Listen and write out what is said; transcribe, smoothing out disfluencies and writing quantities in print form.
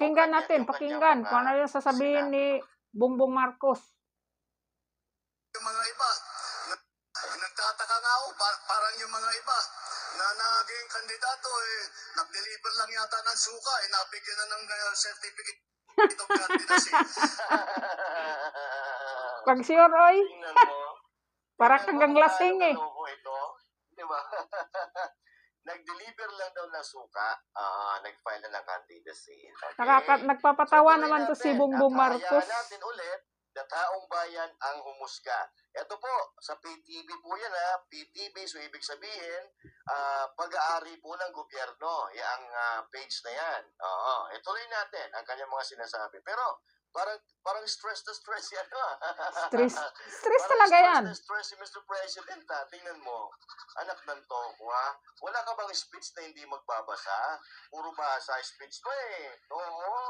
Pakinggan natin, yung kanyang pakinggan. mga Kung ano yung sasabihin ni Bongbong Marcos. Yung mga iba, nagtataka nga ako, parang yung mga iba na naging kandidato, nag-deliver lang yata ng suka, nabigyan na ng certificate of candidacy. Pag sure, oy. Tingnan mo. Para Tingnan hanggang mo kung lasing gaano eh. kaloko ito. Di ba? Nag-deliver lang daw ng suka, nag-file na ng candidacy. Okay? Nagpapatawa So, naman to si natin, Bongbong at Marcos. hayaan natin ulit na taong bayan ang humusga. Ito po, sa PTV po yan ha, PTV, so ibig sabihin, pag-aari po ng gobyerno, yung page na yan. Ituloy natin ang kanyang mga sinasabi. Pero, parang stress na stress yan ha. Stress talaga yan. Stress si Mr. President ha. Tingnan mo, anak ng toko ha. Wala ka bang speech na hindi magbabasa? Puro basa speech mo eh. Oo,